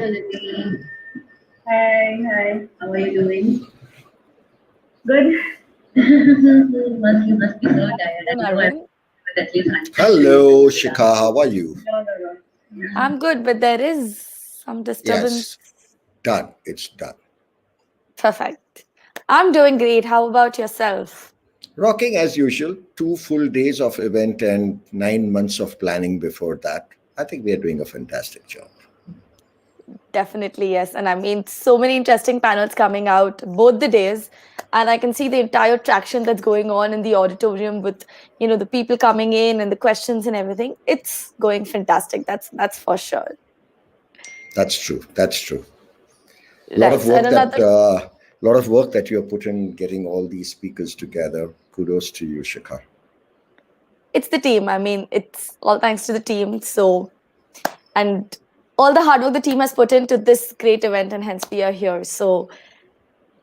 Lily. Hi. How are you doing? Good. You must be so tired. I And know I'm Arvind, but at least 100%. Hello, Shika. How are you? No. I'm good, but there is some disturbance. Yes, done. It's done. Perfect. I'm doing great. How about yourself? Rocking as usual. 2 full days of event and 9 months of planning before that. I think we are doing a fantastic job. Definitely, yes. And I mean, so many interesting panels coming out both the days. And I can see the entire traction that's going on in the auditorium with, the people coming in and the questions and everything. It's going fantastic. That's for sure. That's true. That's true. A lot Right. of So, and work another that you have put in getting all these speakers together. Kudos to you, Shika. it's the team. I mean, it's all thanks to the team. So, and all the hard work the team has put into this great event, and hence we are here. So,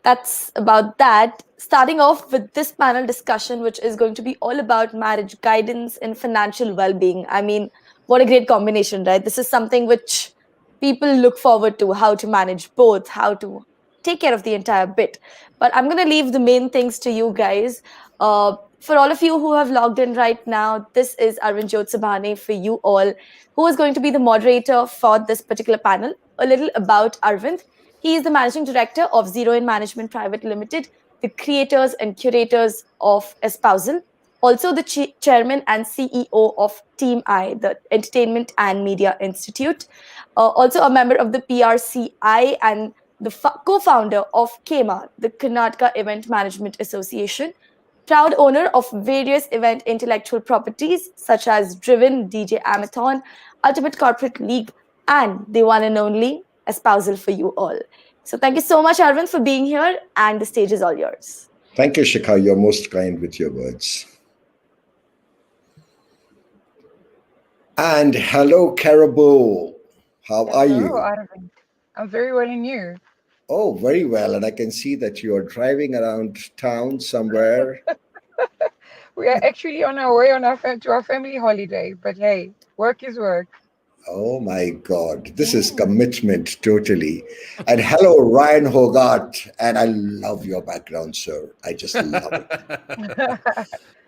that's about that. Starting off with this panel discussion, which is going to be all about marriage guidance and financial well being. I mean, what a great combination, right? This is something which people look forward to, how to manage both, how to take care of the entire bit. But I'm going to leave the main things to you guys. For all of you who have logged in right now, this is Arvind Sabhane for you all, who is going to be the moderator for this particular panel. A little about Arvind. He is the managing director of Zero in Management Private Limited, the creators and curators of Espousal, also the chairman and CEO of Team I, the Entertainment and Media Institute, also a member of the PRCI and the co-founder of KEMA, the Karnataka Event Management Association, proud owner of various event intellectual properties such as Driven, DJ Amathon, Ultimate Corporate League, and the one and only Espousal for you all. So thank you so much, Arvind, for being here, and the stage is all yours. Thank you, Shika. You're most kind with your words. And hello, Karabo. How are Hello, you? Arvind. I'm very well in you. Oh, very well. And I can see that you're driving around town somewhere. We are actually on our way to our family holiday, but hey, work is work. Oh my God, this is Mm. commitment totally. And hello, Ryan Hogarth. And I love your background, sir. I just love it.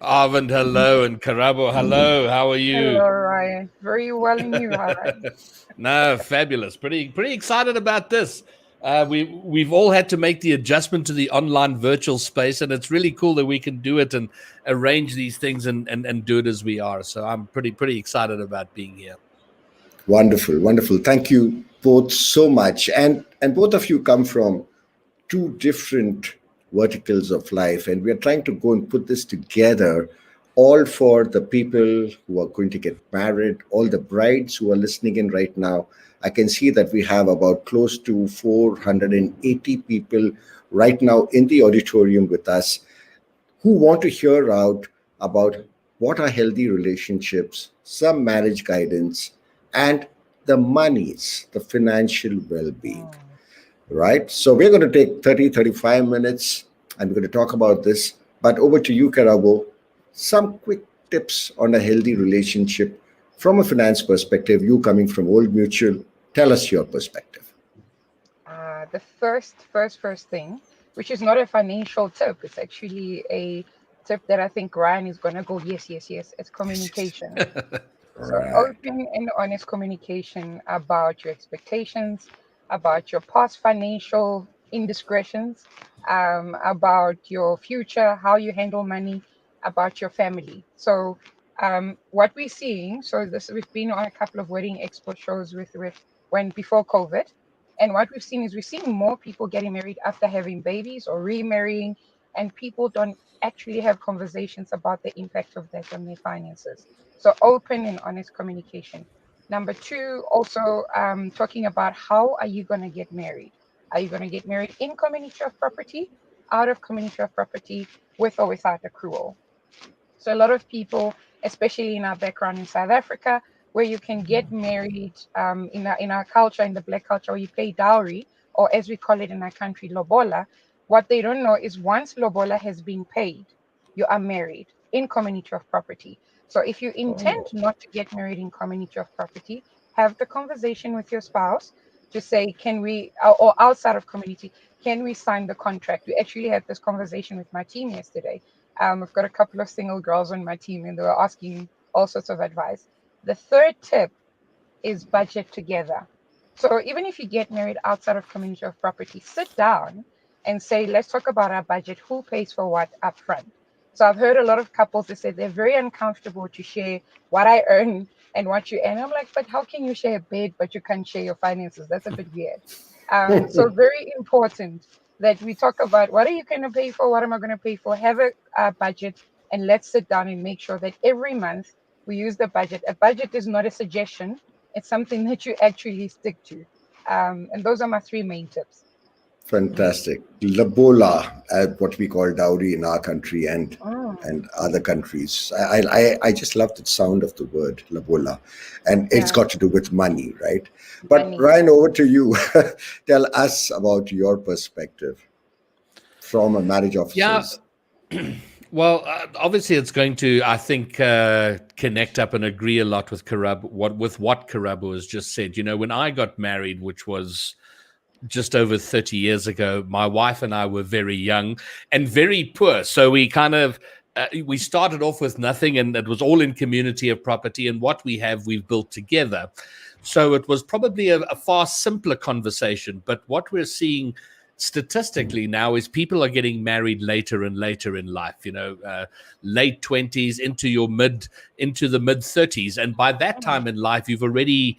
Arvind, hello, and Karabo, hello. How are Hello, you? Ryan. Very well in you, Ryan. No, fabulous. Pretty excited about this. We've all had to make the adjustment to the online virtual space, and it's really cool that we can do it and arrange these things and do it as we are. So I'm pretty excited about being here. Wonderful, wonderful. Thank you both so much. And both of you come from two different verticals of life, and we are trying to go and put this together all for the people who are going to get married, all the brides who are listening in right now. I can see that we have about close to 480 people right now in the auditorium with us who want to hear out about what are healthy relationships, some marriage guidance, and the monies, the financial well-being, right? So we're going to take 30, 35 minutes and we're going to talk about this. But over to you, Karabo. Some quick tips on a healthy relationship from a finance perspective. You coming from Old Mutual, tell us your perspective. The first thing, which is not a financial tip, it's actually a tip that I think Ryan is gonna go, yes. It's communication. So Right. open and honest communication about your expectations, about your past financial indiscretions, about your future, how you handle money, about your family. So what we're seeing, so this we've been on a couple of wedding expo shows with when before COVID, and what we've seen is we're seeing more people getting married after having babies or remarrying, and people don't actually have conversations about the impact of that on their finances. So open and honest communication. Number two, also talking about how are you going to get married? Are you going to get married in community of property, out of community of property, with or without accrual? So a lot of people, especially in our background in South Africa, where you can get married in our culture, in the black culture, where you pay dowry, or as we call it in our country, lobola. What they don't know is once lobola has been paid, you are married in community of property. So if you intend Oh, not to get married in community of property, have the conversation with your spouse. to say, can we, or outside of community, can we sign the contract? We actually had this conversation with my team yesterday. I've got a couple of single girls on my team, and they were asking all sorts of advice. The third tip is budget together. So even if you get married outside of community of property, sit down and say, let's talk about our budget. Who pays for what up front? So I've heard a lot of couples that say they're very uncomfortable to share what I earn and what you earn. I'm like, but how can you share a bed, but you can't share your finances? That's a bit weird. So very important that we talk about what are you going to pay for? What am I going to pay for? Have a budget, and let's sit down and make sure that every month we use the budget. A budget is not a suggestion. It's something that you actually stick to. And those are my 3 main tips. Fantastic. Labola, what we call dowry in our country and other countries. I just love the sound of the word labola, and it's got to do with money, right? But Money. Ryan, over to you. Tell us about your perspective from a marriage officer's. Yeah. Well, obviously, it's going to, I think, connect up and agree a lot with Karabo, what Karabo has just said. You know, when I got married, which was just over 30 years ago, my wife and I were very young and very poor. So we kind of, we started off with nothing, and it was all in community of property, and what we have, we've built together. So it was probably a far simpler conversation. But what we're seeing statistically now is people are getting married later and later in life, you know, late 20s into the mid 30s. And by that time in life, you've already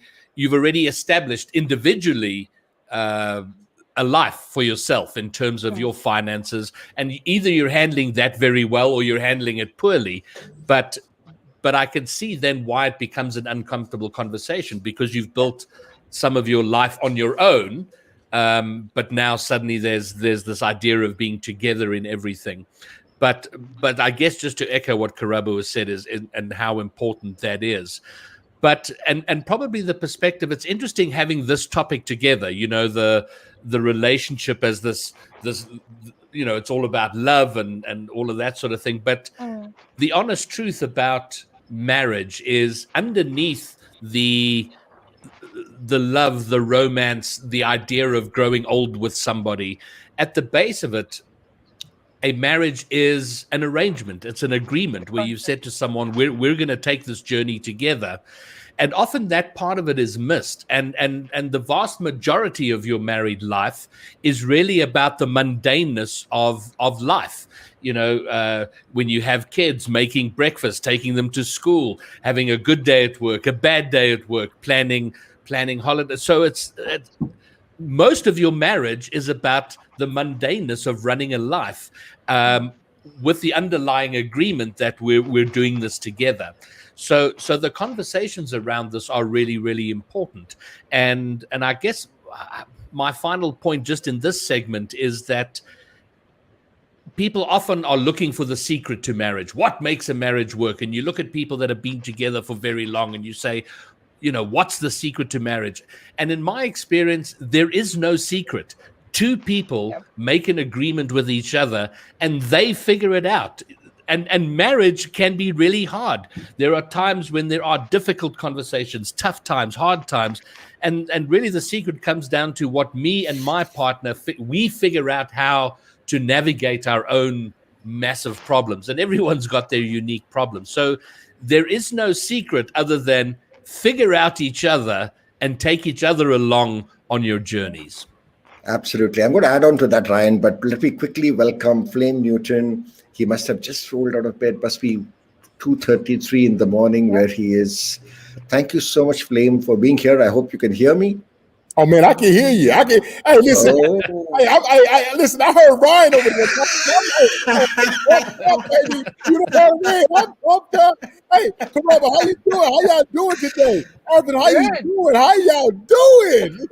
established individually a life for yourself in terms of your finances. And either you're handling that very well or you're handling it poorly. But I can see then why it becomes an uncomfortable conversation, because you've built some of your life on your own. But now suddenly there's this idea of being together in everything. But I guess just to echo what Karabo has said and how important that is. But and probably the perspective, it's interesting having this topic together, you know, the relationship as this, you know, it's all about love and all of that sort of thing. But the honest truth about marriage is underneath the love, the romance, the idea of growing old with somebody, at the base of it, a marriage is an arrangement. It's an agreement where you've said to someone, we're going to take this journey together. And often that part of it is missed. And the vast majority of your married life is really about the mundaneness of life. You know, when you have kids, making breakfast, taking them to school, having a good day at work, a bad day at work, planning holidays. So it's most of your marriage is about the mundaneness of running a life, with the underlying agreement that we're doing this together. So the conversations around this are really, really important. And I guess my final point just in this segment is that people often are looking for the secret to marriage. What makes a marriage work? And you look at people that have been together for very long and you say, you know, what's the secret to marriage? And in my experience, there is no secret. Two people make an agreement with each other and they figure it out. And marriage can be really hard. There are times when there are difficult conversations, tough times, hard times. And really the secret comes down to what me and my partner, we figure out how to navigate our own massive problems. And everyone's got their unique problems. So there is no secret other than figure out each other and take each other along on your journeys. Absolutely. I'm going to add on to that, Ryan, but let me quickly welcome Flame Newton. He must have just rolled out of bed. Must be 2:33 in the morning where he is. Thank you so much, Flame, for being here. I hope you can hear me. Oh man, I can hear you. I can. Hey, listen. I listen. I heard Ryan over there. You know what? Hey, Karabo, how you doing? How y'all doing today? Arvind, how you doing? How y'all doing?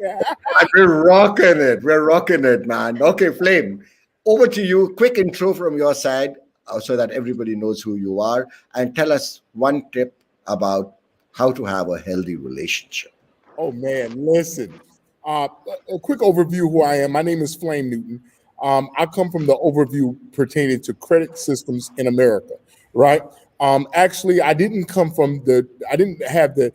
We're rocking it, man. Okay, Flame, over to you. Quick intro from your side so that everybody knows who you are, and tell us one tip about how to have a healthy relationship. Oh man, listen. A quick overview of who I am. My name is Flame Newton. I come from the overview pertaining to credit systems in America, right? Actually, I didn't have the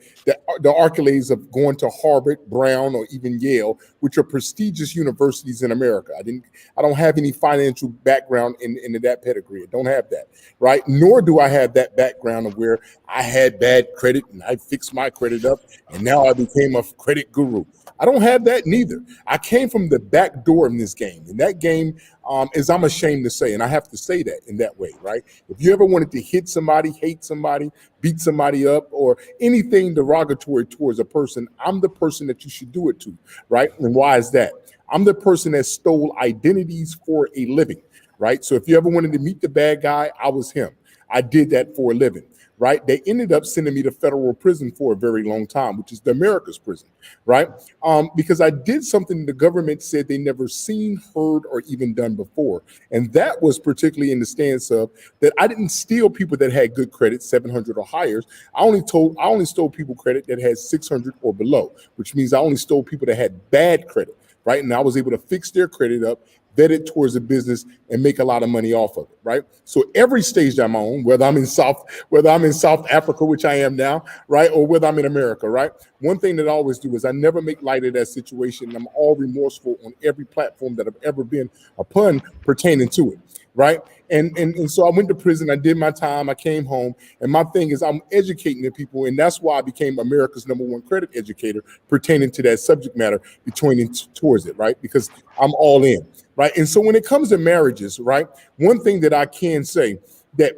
the accolades of going to Harvard, Brown, or even Yale, which are prestigious universities in America. I don't have any financial background in that pedigree. I don't have that, right? Nor do I have that background of where I had bad credit and I fixed my credit up and now I became a credit guru. I don't have that neither. I came from the back door in this game. And that game is, I'm ashamed to say, and I have to say that in that way, right? If you ever wanted to hit somebody, hate somebody, beat somebody up, or anything derogatory towards a person, I'm the person that you should do it to, right? And why is that? I'm the person that stole identities for a living, right? So if you ever wanted to meet the bad guy, I was him. I did that for a living, right? They ended up sending me to federal prison for a very long time, which is the America's prison, right? Because I did something the government said they never seen, heard, or even done before. And that was particularly in the stance of that I didn't steal people that had good credit, 700 or higher. I only stole people credit that had 600 or below, which means I only stole people that had bad credit, right? And I was able to fix their credit up, vet it towards a business, and make a lot of money off of it, right? So every stage I'm on, whether I'm in South Africa, which I am now, right, or whether I'm in America, right? One thing that I always do is I never make light of that situation. I'm all remorseful on every platform that I've ever been upon pertaining to it, right? And so I went to prison, I did my time, I came home, and my thing is I'm educating the people, and that's why I became America's #1 credit educator pertaining to that subject matter, pertaining towards it, right? Because I'm all in, right? And so when it comes to marriages, right, one thing that I can say that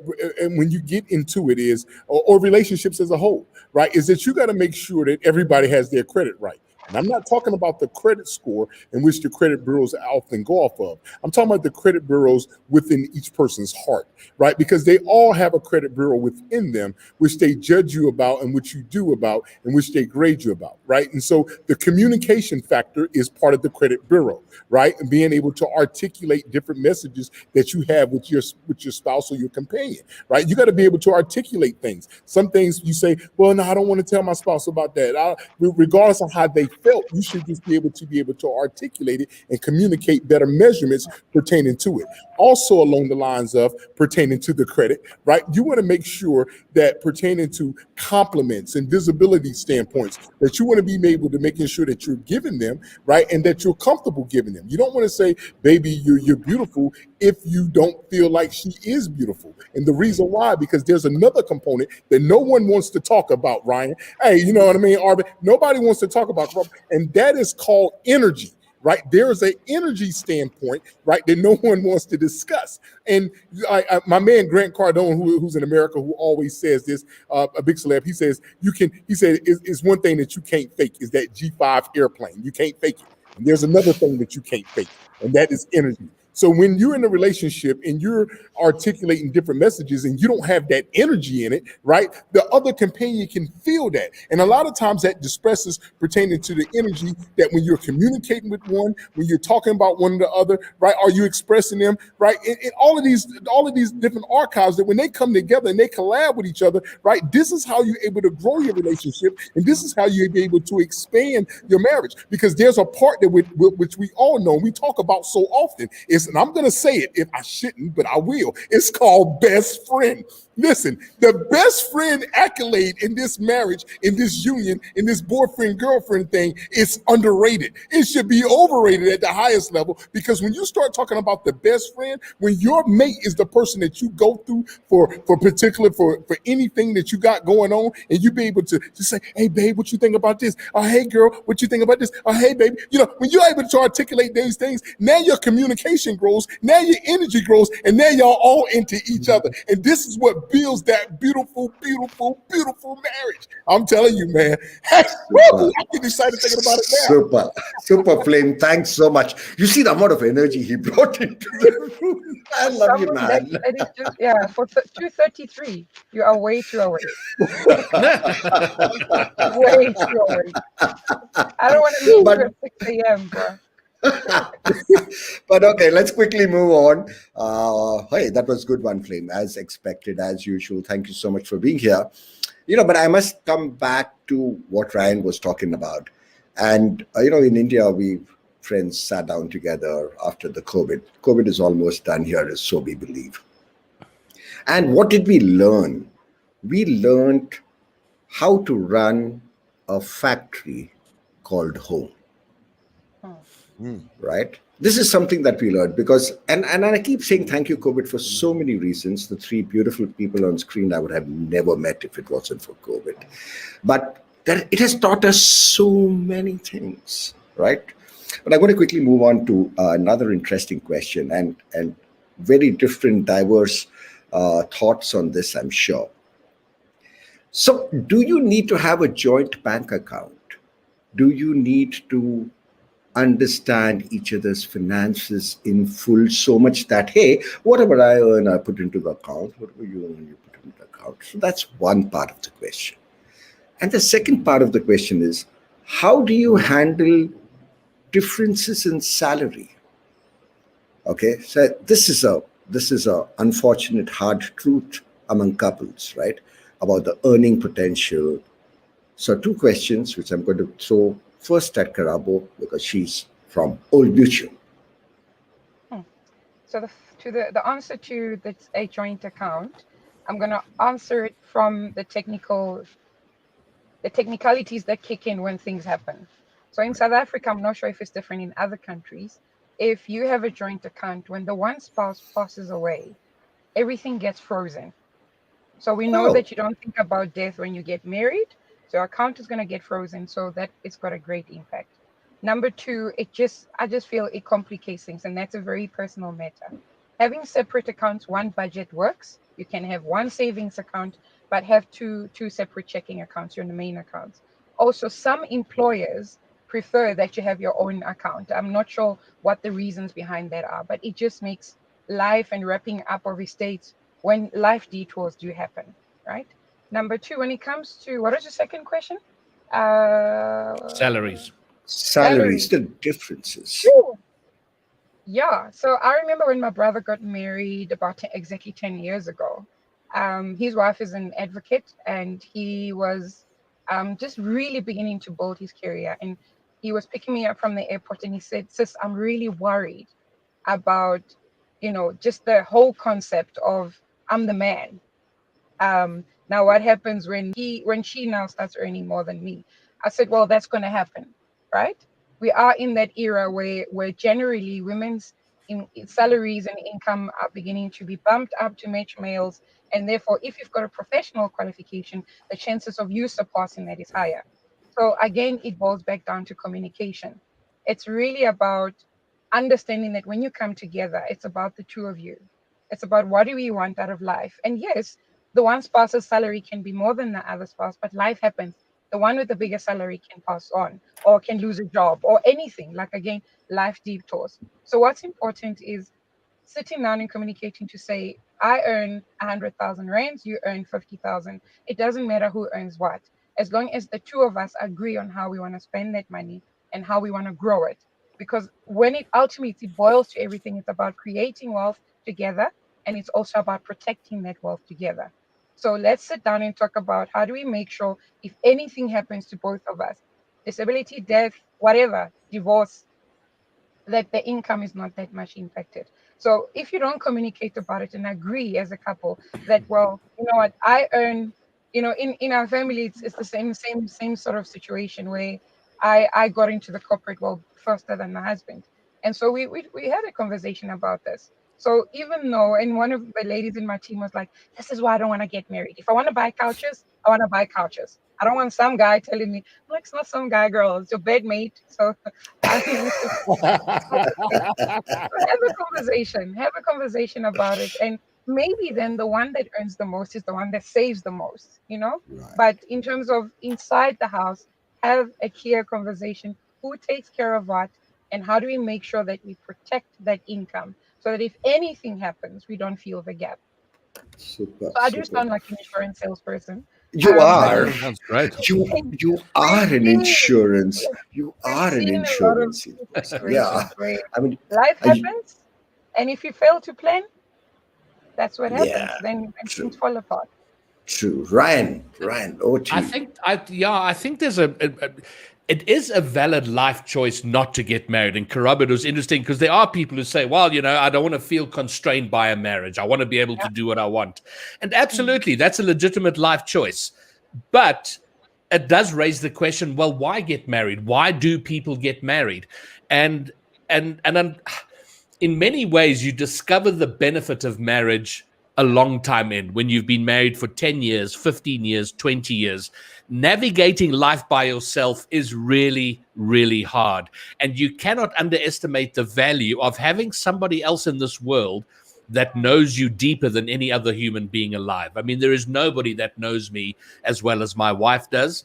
when you get into it is, or relationships as a whole, right, is that you got to make sure that everybody has their credit right. And I'm not talking about the credit score in which the credit bureaus often go off of. I'm talking about the credit bureaus within each person's heart, right? Because they all have a credit bureau within them, which they judge you about and which you do about and which they grade you about, right? And so the communication factor is part of the credit bureau, right? And being able to articulate different messages that you have with your spouse or your companion, right? You got to be able to articulate things. Some things you say, well, no, I don't want to tell my spouse about that. Regardless of how they felt, you should just be able to articulate it and communicate better measurements pertaining to it. Also along the lines of pertaining to the credit, right? You want to make sure that pertaining to compliments and visibility standpoints, that you want to be able to making sure that you're giving them, right? And that you're comfortable giving them. You don't want to say, baby, you're beautiful if you don't feel like she is beautiful. And the reason why, because there's another component that no one wants to talk about, Ryan. Hey, you know what I mean, Arvind? Nobody wants to talk about, and that is called energy, right? There is an energy standpoint, right, that no one wants to discuss. And my man Grant Cardone, who's in America, who always says this, a big celeb, he said, it's one thing that you can't fake is that G5 airplane. You can't fake it. And there's another thing that you can't fake, and that is energy. So when you're in a relationship and you're articulating different messages and you don't have that energy in it, right, the other companion can feel that. And a lot of times that expresses pertaining to the energy that when you're communicating with one, when you're talking about one or the other, right, are you expressing them, right? And all of these different archives that when they come together and they collab with each other, right, this is how you're able to grow your relationship, and this is how you're able to expand your marriage. Because there's a part that which we all know, we talk about so often, is, and I'm going to say it if I shouldn't, but I will. It's called best friend. Listen, the best friend accolade in this marriage, in this union, in this boyfriend-girlfriend thing, is underrated. It should be overrated at the highest level, because when you start talking about the best friend, when your mate is the person that you go through for anything that you got going on, and you be able to just say, hey, babe, what you think about this? Oh, hey, girl, what you think about this? Oh, hey, baby. You know, when you're able to articulate these things, now your communication grows, now your energy grows, and now y'all all into each other. And this is what builds that beautiful, beautiful, beautiful marriage. I'm telling you, man. Woo, I get excited thinking about it now. Super, Flame. Thanks so much. You see the amount of energy he brought into the room. I love you, man. For 2:33, you are way too awake. Way too awake. I don't want to leave you at 6 a.m., bro. But okay, let's quickly move on. Hey, that was good one, Flame, as expected, as usual. Thank you so much for being here. But I must come back to what Ryan was talking about. And, in India, we friends sat down together after the COVID. COVID is almost done here, so we believe. And what did we learn? We learned how to run a factory called home. Mm. Right? This is something that we learned because, and I keep saying thank you, COVID, for so many reasons. The three beautiful people on screen I would have never met if it wasn't for COVID. But that it has taught us so many things, right? But I'm going to quickly move on to another interesting question and very different, diverse thoughts on this, I'm sure. So, do you need to have a joint bank account? Do you need to understand each other's finances in full so much that, hey, whatever I earn, I put into the account, whatever you earn, you put into the account? So that's one part of the question. And the second part of the question is, how do you handle differences in salary? Okay, so this is a unfortunate hard truth among couples, right? About the earning potential. So two questions which I'm going to throw first at Karabo because she's from Old Mutual. So the answer to that's a joint account, I'm going to answer it from the technicalities that kick in when things happen. So in South Africa, I'm not sure if it's different in other countries. If you have a joint account, when the one spouse passes away, everything gets frozen. So we know that you don't think about death when you get married. So our account is going to get frozen. So that it's got a great impact. Number two, I just feel it complicates things, and that's a very personal matter. Having separate accounts, one budget works. You can have one savings account, but have two separate checking accounts, your main accounts. Also, some employers prefer that you have your own account. I'm not sure what the reasons behind that are, but it just makes life and wrapping up of estates when life detours do happen, right? Number two, when it comes to, what was your second question? Salaries. Salaries, the differences. Sure. Yeah. So I remember when my brother got married about exactly 10 years ago. His wife is an advocate, and he was just really beginning to build his career. And he was picking me up from the airport, and he said, "Sis, I'm really worried about, just the whole concept of I'm the man. Now what happens when she now starts earning more than me?" I said, well, that's going to happen, right? We are in that era where generally women's salaries and income are beginning to be bumped up to match males, and therefore if you've got a professional qualification, the chances of you surpassing that is higher. So again, it boils back down to communication. It's really about understanding that when you come together, it's about the two of you. It's about what do we want out of life. And yes, the one spouse's salary can be more than the other spouse, but life happens. The one with the bigger salary can pass on or can lose a job or anything. Like again, life detours. So what's important is sitting down and communicating to say, I earn 100,000 rands, you earn 50,000. It doesn't matter who earns what, as long as the two of us agree on how we want to spend that money and how we want to grow it. Because when it ultimately boils to everything, it's about creating wealth together, and it's also about protecting that wealth together. So let's sit down and talk about how do we make sure if anything happens to both of us, disability, death, whatever, divorce, that the income is not that much impacted. So if you don't communicate about it and agree as a couple that, well, you know what, I earn, in our family, it's the same sort of situation where I got into the corporate world faster than my husband. And so we had a conversation about this. So even though, and one of the ladies in my team was like, this is why I don't want to get married. If I want to buy couches, I want to buy couches. I don't want some guy telling me, no, it's not some guy, girl, it's your bedmate. So I mean, have a conversation about it. And maybe then the one that earns the most is the one that saves the most, Right. But in terms of inside the house, have a clear conversation. Who takes care of what? And how do we make sure that we protect that income so that if anything happens, we don't feel the gap? Super, So I do super. sound like an insurance salesperson. You But are. Sounds great. You are an insurance. You we've are an seen a lot of insurance. situations Yeah. where I mean, life I, happens, and if you fail to plan, that's what happens. yeah, Then true, things fall apart. true. Ryan, over to I you. think there's it is a valid life choice not to get married. And Karabo, it was interesting because there are people who say, well, I don't want to feel constrained by a marriage. I want to be able to do what I want. And absolutely, that's a legitimate life choice. But it does raise the question, well, why get married? Why do people get married? And in many ways, you discover the benefit of marriage a long time in, when you've been married for 10 years, 15 years, 20 years. Navigating life by yourself is really, really hard. And you cannot underestimate the value of having somebody else in this world that knows you deeper than any other human being alive. I mean, there is nobody that knows me as well as my wife does,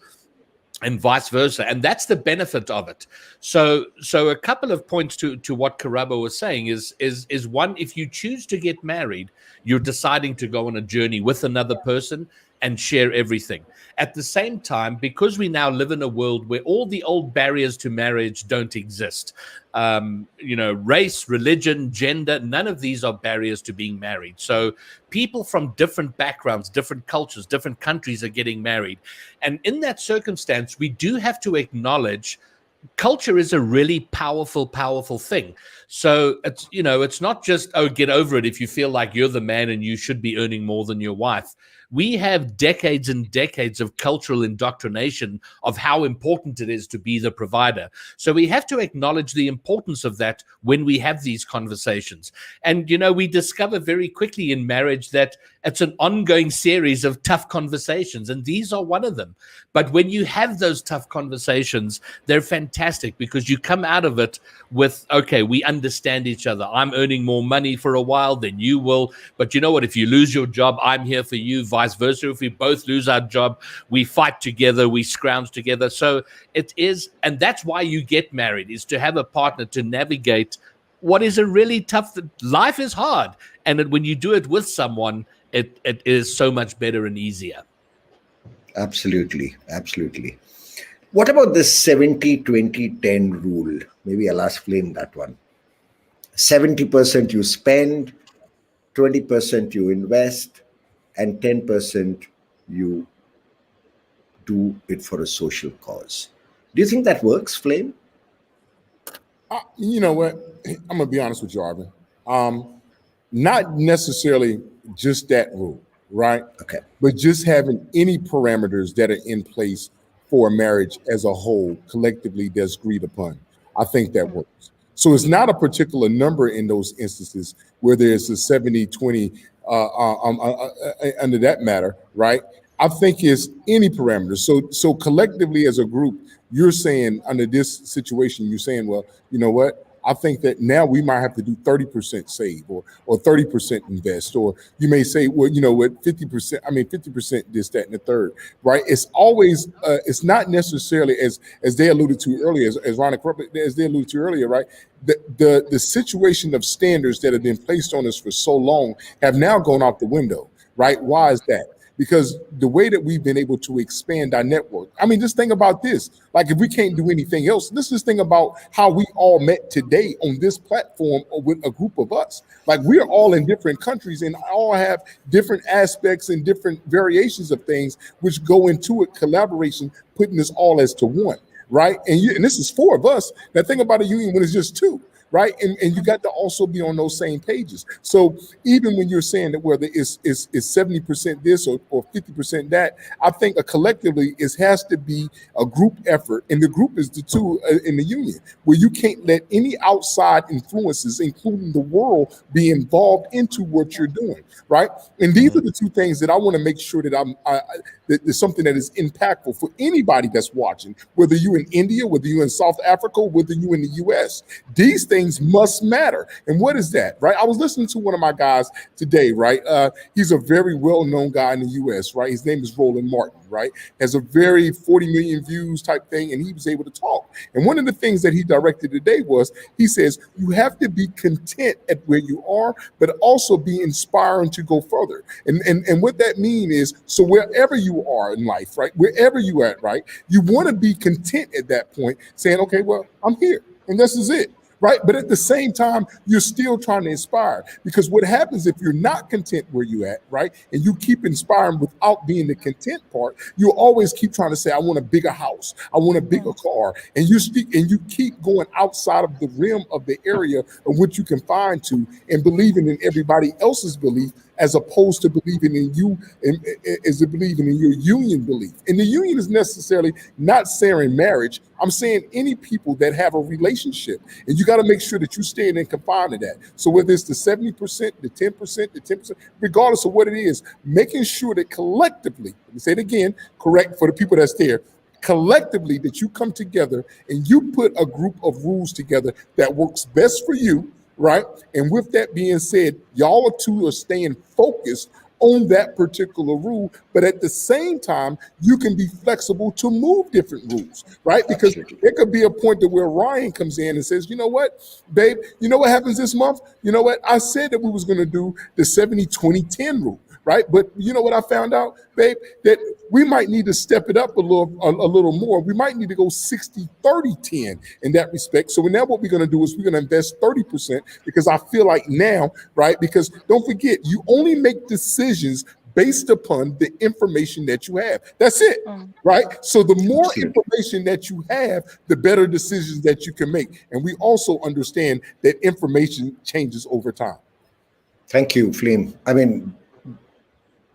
and vice versa. And that's the benefit of it. So a couple of points to what Karabo was saying is one, if you choose to get married, you're deciding to go on a journey with another person and share everything. At the same time, because we now live in a world where all the old barriers to marriage don't exist, race, religion, gender, none of these are barriers to being married. So people from different backgrounds, different cultures, different countries are getting married. And in that circumstance, we do have to acknowledge culture is a really powerful thing. So it's not just, oh, get over it if you feel like you're the man and you should be earning more than your wife. We have decades and decades of cultural indoctrination of how important it is to be the provider. So we have to acknowledge the importance of that when we have these conversations. And, we discover very quickly in marriage that it's an ongoing series of tough conversations, and these are one of them. But when you have those tough conversations, they're fantastic because you come out of it with, okay, we understand each other. I'm earning more money for a while than you will. But you know what? If you lose your job, I'm here for you. Vice versa. If we both lose our job, we fight together, we scrounge together. So it is, and that's why you get married, is to have a partner to navigate what is a really tough, life is hard. And when you do it with someone, it is so much better and easier. Absolutely. What about this 70-20-10 rule? Maybe I'll ask Flame that one. 70% you spend, 20% you invest, and 10% you do it for a social cause. Do you think that works, Flame? You know what? I'm going to be honest with you, Arvind. Not necessarily just that rule, right? Okay. But just having any parameters that are in place for a marriage as a whole, collectively that's agreed upon. I think that works. So it's not a particular number in those instances where there's a 70-20 under that matter, right? I think it's any parameter. So collectively as a group, you're saying under this situation, you're saying, well, you know what? I think that now we might have to do 30% save or 30% invest, or you may say, well, you know what, 50% this, that, and the third, right? It's always, it's not necessarily as they alluded to earlier, as Ron, as they alluded to earlier, right? The situation of standards that have been placed on us for so long have now gone out the window, right? Why is that? Because the way that we've been able to expand our network, I mean, just think about this. Like, if we can't do anything else, let's just think about how we all met today on this platform with a group of us. Like, we're all in different countries and all have different aspects and different variations of things which go into it, collaboration, putting us all as to one, right? And this is 4 of us. Now, think about a union when it's just 2. Right. And you got to also be on those same pages. So even when you're saying that whether it's 70% this or 50% that, I think collectively it has to be a group effort. And the group is the 2 in the union, where you can't let any outside influences, including the world, be involved into what you're doing. Right. And these are the 2 things that I want to make sure that that there's something that is impactful for anybody that's watching, whether you're in India, whether you're in South Africa, whether you're in the US. These things must matter. And what is that, right? I was listening to one of my guys today, right? He's a very well-known guy in the US, right? His name is Roland Martin, right? Has a very 40 million views type thing, and he was able to talk. And one of the things that he directed today was, he says, you have to be content at where you are, but also be inspiring to go further. And what that means is, so wherever you are in life, right? Wherever you are at, right? You want to be content at that point, saying, okay, well, I'm here, and this is it. Right. But at the same time, you're still trying to inspire, because what happens if you're not content where you at, right, and you keep inspiring without being the content part, you'll always keep trying to say, I want a bigger house, I want a bigger car, and you keep going outside of the rim of the area of which you can find to, and believing in everybody else's belief as opposed to believing in you as believing in your union belief. And the union is necessarily not saying marriage. I'm saying any people that have a relationship, and you got to make sure that you stay in confined to that. So whether it's the 70%, the 10%, the 10%, regardless of what it is, making sure that collectively, let me say it again, correct for the people that's there, collectively that you come together and you put a group of rules together that works best for you, right? And with that being said, y'all two are staying focused on that particular rule, but at the same time, you can be flexible to move different rules, right? Because Absolutely. there could be a point to where Ryan comes in and says, you know what, babe, you know what happens this month? You know what? I said that we was going to do the 70-20-10 rule, right? But you know what I found out, babe? That we might need to step it up a little more. We might need to go 60-30-10 in that respect. So now what we're going to do is we're going to invest 30% because I feel like now, right? Because don't forget, you only make decisions based upon the information that you have. That's it, right? So the more information that you have, the better decisions that you can make. And we also understand that information changes over time. Thank you, Flame. I mean,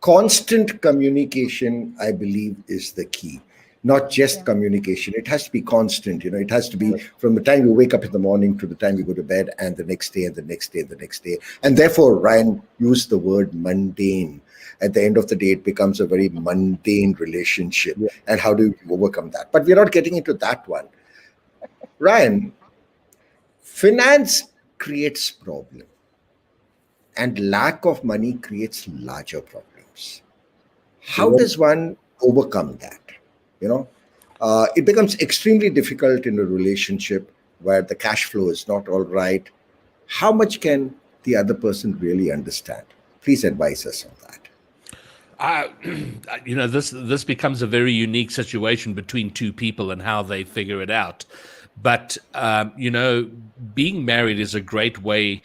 constant communication, I believe, is the key. Not just communication. It has to be constant. You know, it has to be from the time you wake up in the morning to the time you go to bed, and the next day, and the next day, and the next day. And therefore, Ryan used the word mundane. At the end of the day, it becomes a very mundane relationship. Yeah. And how do you overcome that? But we're not getting into that one. Ryan, finance creates problem, and lack of money creates larger problems. How does one overcome that? You know, it becomes extremely difficult in a relationship where the cash flow is not all right. How much can the other person really understand? Please advise us on that. You know, this becomes a very unique situation between two people and how they figure it out. But you know, being married is a great way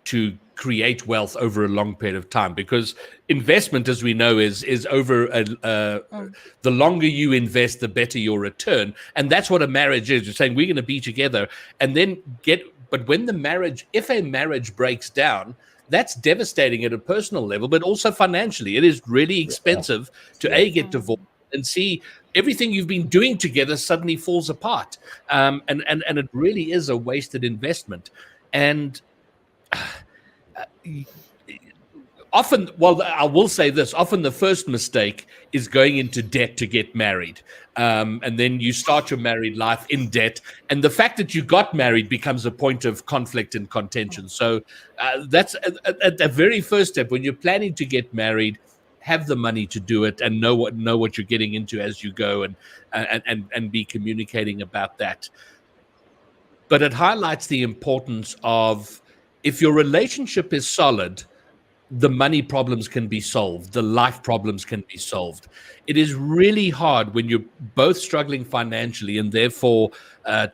to create wealth over a long period of time, because investment, as we know, is over the longer you invest, the better your return. And that's what a marriage is. You're saying we're going to be together and then but when if a marriage breaks down, that's devastating at a personal level, but also financially. It is really expensive to get divorced and see everything you've been doing together suddenly falls apart. And it really is a wasted investment. And often, well, I will say this, often the first mistake is going into debt to get married. And then you start your married life in debt. And the fact that you got married becomes a point of conflict and contention. So that's at the very first step. When you're planning to get married, have the money to do it and know what you're getting into as you go, and be communicating about that. But it highlights the importance of, if your relationship is solid, the money problems can be solved. The life problems can be solved. It is really hard when you're both struggling financially, and therefore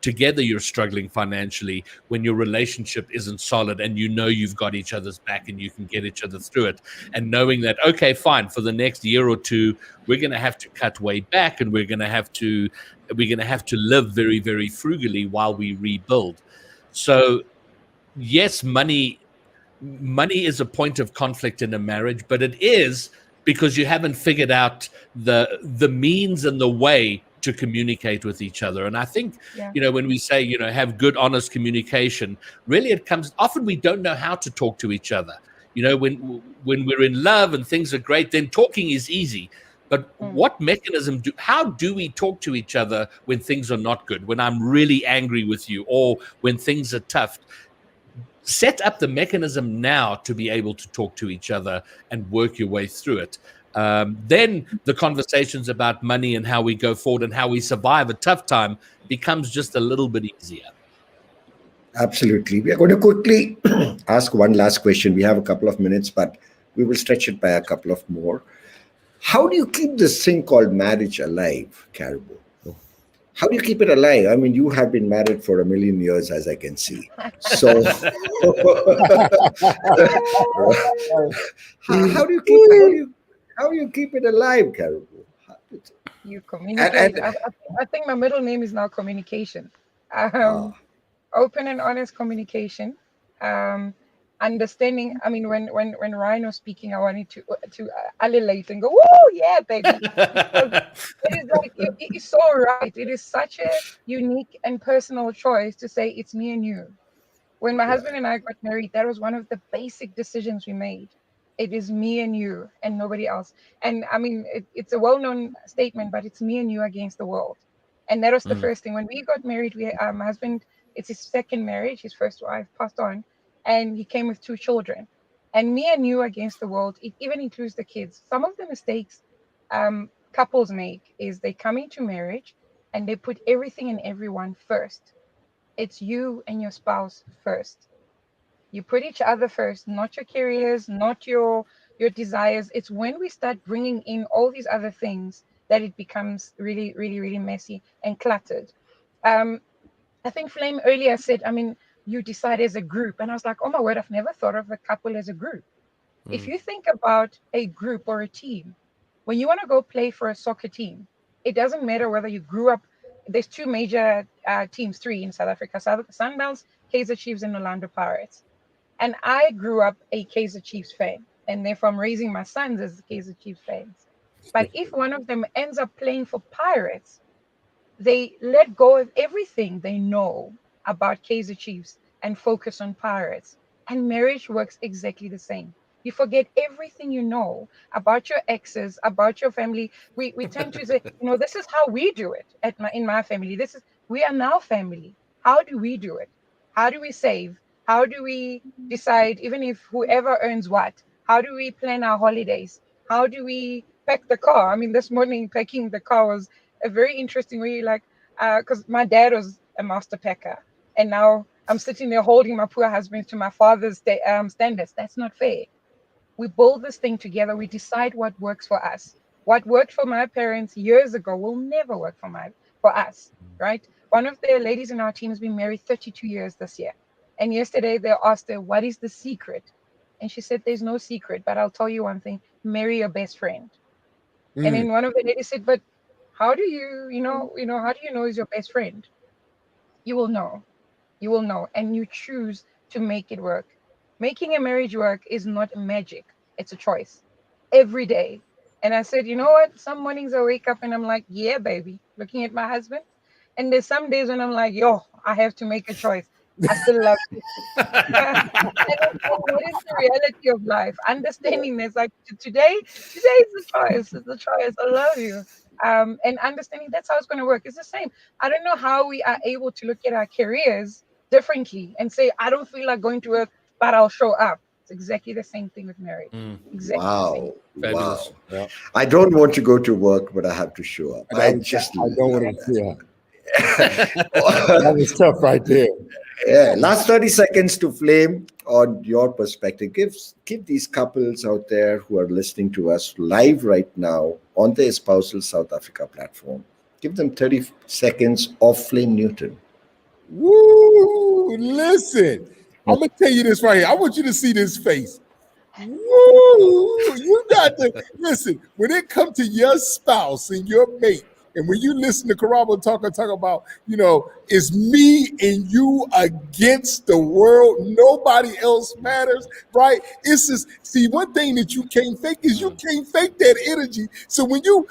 together you're struggling financially, when your relationship isn't solid and you know you've got each other's back and you can get each other through it. And knowing that, okay, fine, for the next year or two, we're going to have to cut way back, and we're going to have to live very, very frugally while we rebuild. So yes, money is a point of conflict in a marriage, but it is because you haven't figured out the means and the way to communicate with each other. And I think, you know, when we say, you know, have good, honest communication, really it comes, often we don't know how to talk to each other. You know, when we're in love and things are great, then talking is easy. But what mechanism how do we talk to each other when things are not good, when I'm really angry with you, or when things are tough? Set up the mechanism now to be able to talk to each other and work your way through it. Then the conversations about money and how we go forward and how we survive a tough time becomes just a little bit easier. Absolutely. We are going to quickly ask one last question. We have a couple of minutes, but we will stretch it by a couple of more. How do you keep this thing called marriage alive, Karabo? How do you keep it alive? I mean, you have been married for 1,000,000 years, as I can see. So, how do you keep it alive, Karabo? You communicate. I think my middle name is now communication. Open and honest communication. understanding. I mean, when Ryan was speaking, I wanted to allelate and go, "Woo, yeah, baby!" Because it is like it is so right. It is such a unique and personal choice to say it's me and you. When my husband and I got married, that was one of the basic decisions we made. It is me and you and nobody else. And I mean, it's a well-known statement, but it's me and you against the world. And that was the first thing. When we got married, my husband, it's his second marriage. His first wife passed on, and he came with 2 children. And me and you against the world, it even includes the kids. Some of the mistakes couples make is they come into marriage and they put everything and everyone first. It's you and your spouse first. You put each other first, not your careers, not your desires. It's when we start bringing in all these other things that it becomes really, really, really messy and cluttered. I think Flame earlier said, I mean, you decide as a group. And I was like, oh my word, I've never thought of a couple as a group. If you think about a group or a team, when you want to go play for a soccer team, it doesn't matter whether you grew up. There's 2 major teams, 3 in South Africa: Sundowns, Kaizer Chiefs, and Orlando Pirates. And I grew up a Kaizer Chiefs fan, and therefore I'm raising my sons as Kaizer Chiefs fans. But if one of them ends up playing for Pirates, they let go of everything they know about Kaizer Chiefs and focus on Pirates. And marriage works exactly the same. You forget everything you know about your exes, about your family. We tend to say, this is how we do it in my family. We are now family. How do we do it? How do we save? How do we decide, even if whoever earns what? How do we plan our holidays? How do we pack the car? I mean, this morning packing the car was a very interesting way, like, because my dad was a master packer, and now I'm sitting there holding my poor husband to my father's standards. That's not fair. We build this thing together. We decide what works for us. What worked for my parents years ago will never work for us, right? One of the ladies in our team has been married 32 years this year. And yesterday they asked her, what is the secret? And she said, there's no secret, but I'll tell you one thing, marry your best friend. And then one of the ladies said, but how do how do you know is your best friend? You will know. You will know. And you choose to make it work. Making a marriage work is not magic. It's a choice every day. And I said, you know what? Some mornings I wake up and I'm like, yeah, baby, looking at my husband. And there's some days when I'm like, yo, I have to make a choice. I still love you. And what is the reality of life? Understanding this, like today is the choice. It's the choice. I love you. And understanding that's how it's going to work. It's the same. I don't know how we are able to look at our careers differently and say, I don't feel like going to work, but I'll show up. It's exactly the same thing with marriage. Exactly the same. Fabulous. Wow. Yeah. I don't want to go to work, but I have to show up. I don't want to. Yeah. That was tough right there. Yeah. Last 30 seconds to Flame on your perspective. Give these couples out there who are listening to us live right now on the Espousal South Africa platform. Give them 30 seconds of Flame Newton. Woo! Listen, I'm gonna tell you this right here. I want you to see this face. Woo! You got to listen. When it comes to your spouse and your mate, and when you listen to Karabo talk about, it's me and you against the world. Nobody else matters, right? It's just, see, one thing that you can't fake is you can't fake that energy. So when you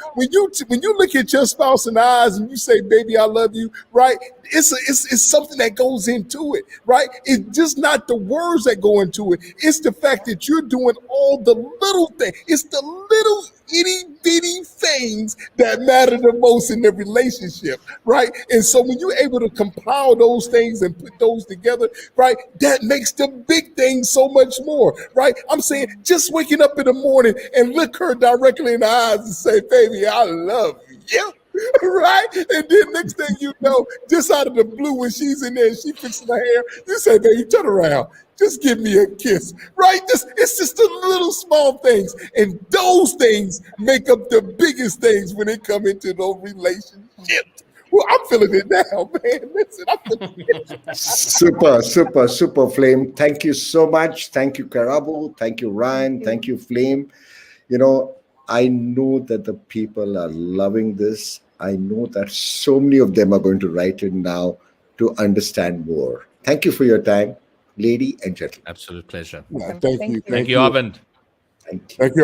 look at your spouse in the eyes and you say, "Baby, I love you," right? It's something that goes into it, right? It's just not the words that go into it. It's the fact that you're doing all the little things. It's the little itty bitty things that matter the most in the relationship, right? And so when you're able to compile those things and put those together, right, that makes the big things so much more, right? I'm saying just waking up in the morning and look her directly in the eyes and say, "Baby, I love you." Right? And then next thing you know, just out of the blue, when she's in there and she fixing her hair, you say, "Baby, turn around. Just give me a kiss." Right? It's just the little small things. And those things make up the biggest things when it come into those relationships. Well, I'm feeling it now, man. Listen, I'm feeling it. Super, Flame. Thank you so much. Thank you, Karabo. Thank you, Ryan. Thank you, Flame. I know that the people are loving this. I know that so many of them are going to write it now to understand more. Thank you for your time. lady and gentleman. Absolute pleasure. Yeah, Awesome. thank Thank you. you. Thank you, Arvind. Thank you. Thank you.